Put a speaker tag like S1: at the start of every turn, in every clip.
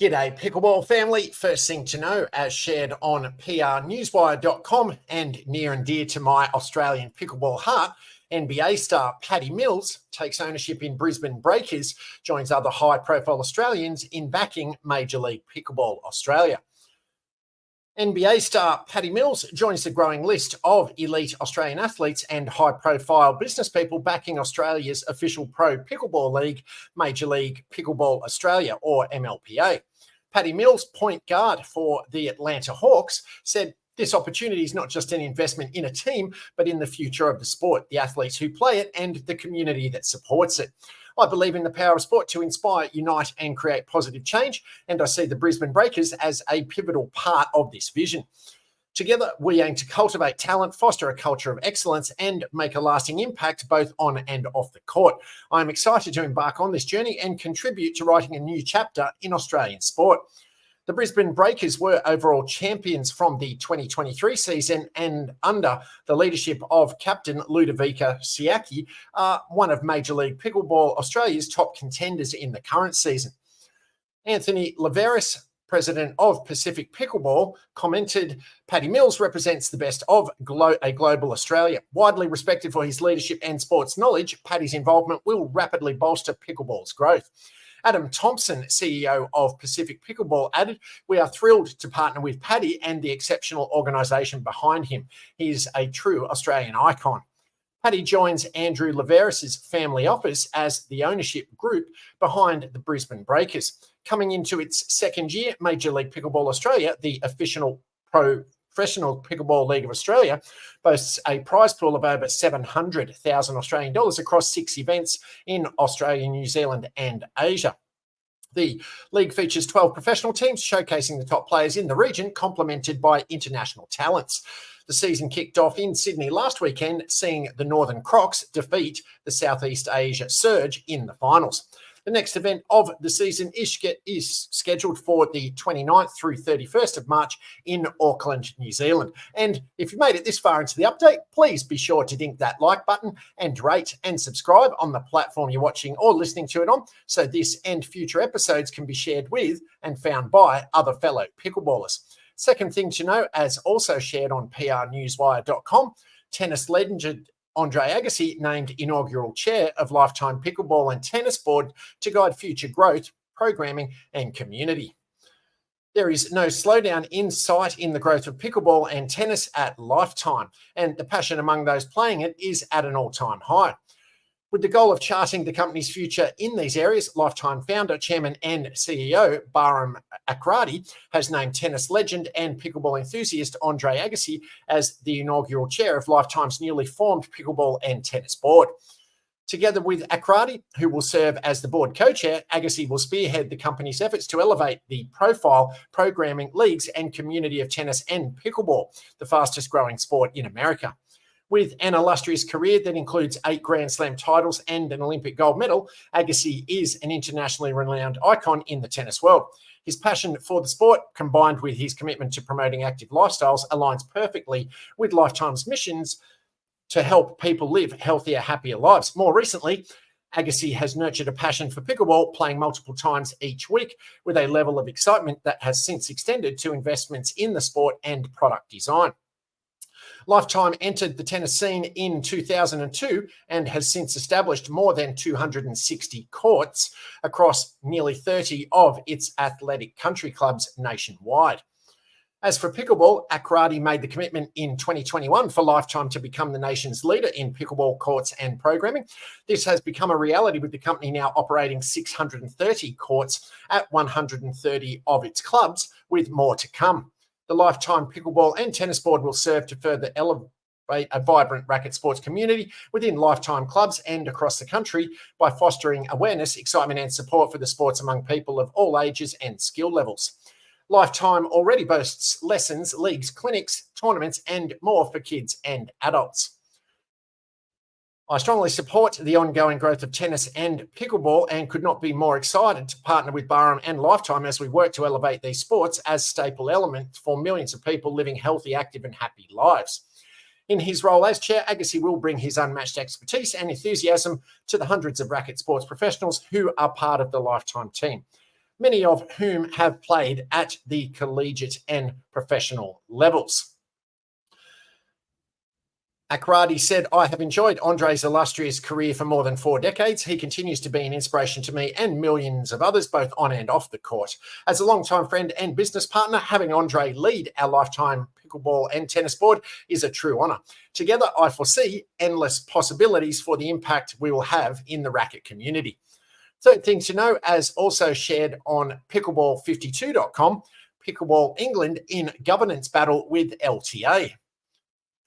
S1: G'day Pickleball family. First thing to know, as shared on prnewswire.com and near and dear to my Australian pickleball heart, NBA star Patty Mills takes ownership in Brisbane Breakers, joins other high-profile Australians in backing Major League Pickleball Australia. NBA star Patty Mills joins the growing list of elite Australian athletes and high-profile business people backing Australia's official pro pickleball league, Major League Pickleball Australia, or MLPA. Patty Mills, point guard for the Atlanta Hawks, said this opportunity is not just an investment in a team, but in the future of the sport, the athletes who play it, and the community that supports it. I believe in the power of sport to inspire, unite, and create positive change, and I see the Brisbane Breakers as a pivotal part of this vision. Together, we aim to cultivate talent, foster a culture of excellence, and make a lasting impact both on and off the court. I am excited to embark on this journey and contribute to writing a new chapter in Australian sport. The Brisbane Breakers were overall champions from the 2023 season and under the leadership of captain Ludovica Siaki are one of Major League Pickleball Australia's top contenders in the current season. Anthony Laveris, president of Pacific Pickleball, commented, Patty Mills represents the best of a global Australia. Widely respected for his leadership and sports knowledge, Patty's involvement will rapidly bolster pickleball's growth. Adam Thompson, CEO of Pacific Pickleball, added, we are thrilled to partner with Paddy and the exceptional organisation behind him. He is a true Australian icon. Paddy joins Andrew Laveris's family office as the ownership group behind the Brisbane Breakers. Coming into its second year, Major League Pickleball Australia, the official professional pickleball league of Australia, boasts a prize pool of over 700,000 Australian dollars across 6 events in Australia, New Zealand and Asia. The league features 12 professional teams showcasing the top players in the region, complemented by international talents. The season kicked off in Sydney last weekend, seeing the Northern Crocs defeat the Southeast Asia Surge in the finals. The next event of the season is scheduled for the 29th through 31st of March in Auckland, New Zealand. And if you made it this far into the update, please be sure to dink that like button and rate and subscribe on the platform you're watching or listening to it on, so this and future episodes can be shared with and found by other fellow pickleballers. Second thing to know, as also shared on prnewswire.com, tennis legend Andre Agassi named inaugural chair of Lifetime Pickleball and Tennis Board to guide future growth, programming and community. There is no slowdown in sight in the growth of pickleball and tennis at Lifetime, and the passion among those playing it is at an all-time high. With the goal of charting the company's future in these areas, Lifetime founder, chairman and CEO Bahram Akradi has named tennis legend and pickleball enthusiast Andre Agassi as the inaugural chair of Lifetime's newly formed pickleball and tennis board. Together with Akradi, who will serve as the board co-chair, Agassi will spearhead the company's efforts to elevate the profile, programming, leagues and community of tennis and pickleball, the fastest growing sport in America. With an illustrious career that includes 8 Grand Slam titles and an Olympic gold medal, Agassi is an internationally renowned icon in the tennis world. His passion for the sport, combined with his commitment to promoting active lifestyles, aligns perfectly with Lifetime's missions to help people live healthier, happier lives. More recently, Agassi has nurtured a passion for pickleball, playing multiple times each week with a level of excitement that has since extended to investments in the sport and product design. Lifetime entered the tennis scene in 2002 and has since established more than 260 courts across nearly 30 of its athletic country clubs nationwide. As for pickleball, Akradi made the commitment in 2021 for Lifetime to become the nation's leader in pickleball courts and programming. This has become a reality, with the company now operating 630 courts at 130 of its clubs, with more to come. The Lifetime Pickleball and Tennis Board will serve to further elevate a vibrant racket sports community within Lifetime clubs and across the country by fostering awareness, excitement and support for the sports among people of all ages and skill levels. Lifetime already boasts lessons, leagues, clinics, tournaments and more for kids and adults. I strongly support the ongoing growth of tennis and pickleball and could not be more excited to partner with Bahram and Lifetime as we work to elevate these sports as staple elements for millions of people living healthy, active and happy lives. In his role as chair, Agassi will bring his unmatched expertise and enthusiasm to the hundreds of racket sports professionals who are part of the Lifetime team. many of whom have played at the collegiate and professional levels. Akradi said, I have enjoyed Andre's illustrious career for more than 4 decades. He continues to be an inspiration to me and millions of others, both on and off the court. As a longtime friend and business partner, having Andre lead our lifetime pickleball and tennis board is a true honour. Together, I foresee endless possibilities for the impact we will have in the racket community. Third thing to know, as also shared on pickleball52.com, Pickleball England in governance battle with LTA.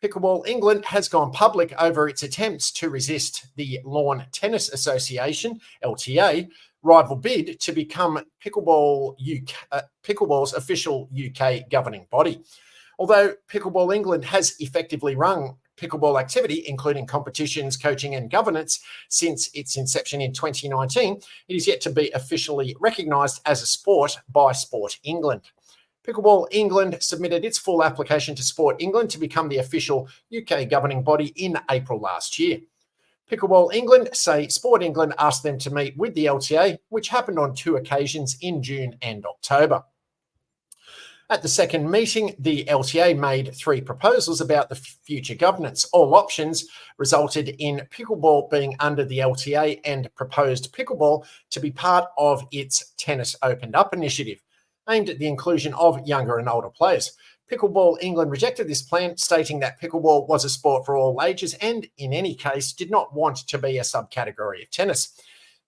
S1: Pickleball England has gone public over its attempts to resist the Lawn Tennis Association, LTA, rival bid to become Pickleball's official UK governing body. Although Pickleball England has effectively run pickleball activity, including competitions, coaching and governance, since its inception in 2019, it is yet to be officially recognised as a sport by Sport England. Pickleball England submitted its full application to Sport England to become the official UK governing body in April last year. Pickleball England say Sport England asked them to meet with the LTA, which happened on 2 occasions in June and October. At the second meeting, the LTA made 3 proposals about the future governance. All options resulted in pickleball being under the LTA and proposed pickleball to be part of its Tennis Opened Up initiative, aimed at the inclusion of younger and older players. Pickleball England rejected this plan, stating that pickleball was a sport for all ages and, in any case, did not want to be a subcategory of tennis.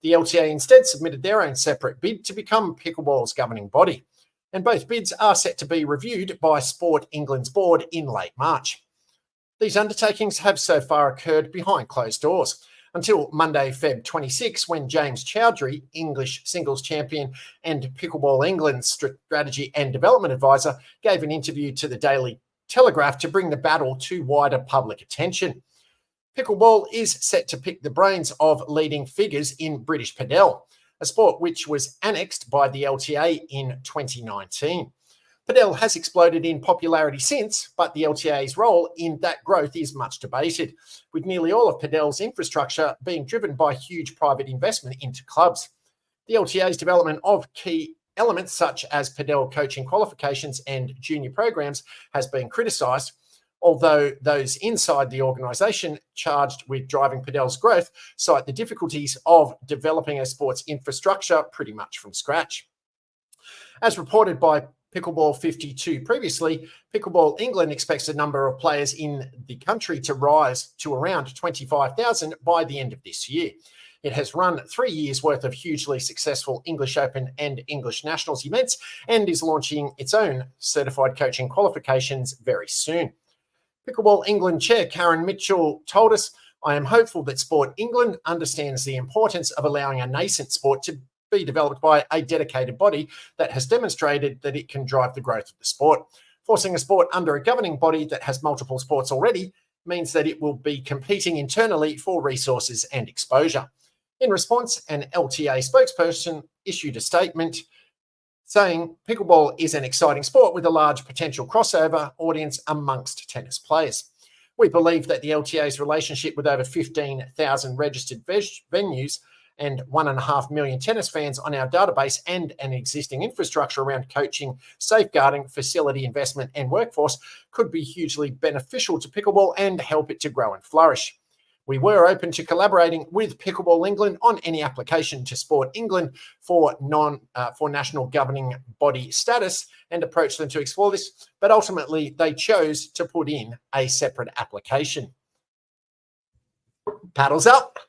S1: The LTA instead submitted their own separate bid to become pickleball's governing body, and both bids are set to be reviewed by Sport England's board in late March. These undertakings have so far occurred behind closed doors, until Monday, Feb 26, when James Chowdhury, English singles champion and Pickleball England's strategy and development advisor, gave an interview to the Daily Telegraph to bring the battle to wider public attention. Pickleball is set to pick the brains of leading figures in British padel, a sport which was annexed by the LTA in 2019. Padel has exploded in popularity since, but the LTA's role in that growth is much debated, with nearly all of Padel's infrastructure being driven by huge private investment into clubs. The LTA's development of key elements such as Padel coaching qualifications and junior programs has been criticised, although those inside the organisation charged with driving Padel's growth cite the difficulties of developing a sports infrastructure pretty much from scratch. As reported by Pickleball 52 previously, Pickleball England expects the number of players in the country to rise to around 25,000 by the end of this year. It has run 3 years' worth of hugely successful English Open and English Nationals events and is launching its own certified coaching qualifications very soon. Pickleball England chair Karen Mitchell told us, I am hopeful that Sport England understands the importance of allowing a nascent sport to be developed by a dedicated body that has demonstrated that it can drive the growth of the sport. Forcing a sport under a governing body that has multiple sports already means that it will be competing internally for resources and exposure. In response, an LTA spokesperson issued a statement saying pickleball is an exciting sport with a large potential crossover audience amongst tennis players. We believe that the LTA's relationship with over 15,000 registered venues and 1.5 million tennis fans on our database and an existing infrastructure around coaching, safeguarding, facility investment and workforce could be hugely beneficial to pickleball and help it to grow and flourish. We were open to collaborating with Pickleball England on any application to Sport England for national governing body status and approached them to explore this, but ultimately they chose to put in a separate application. Paddles up.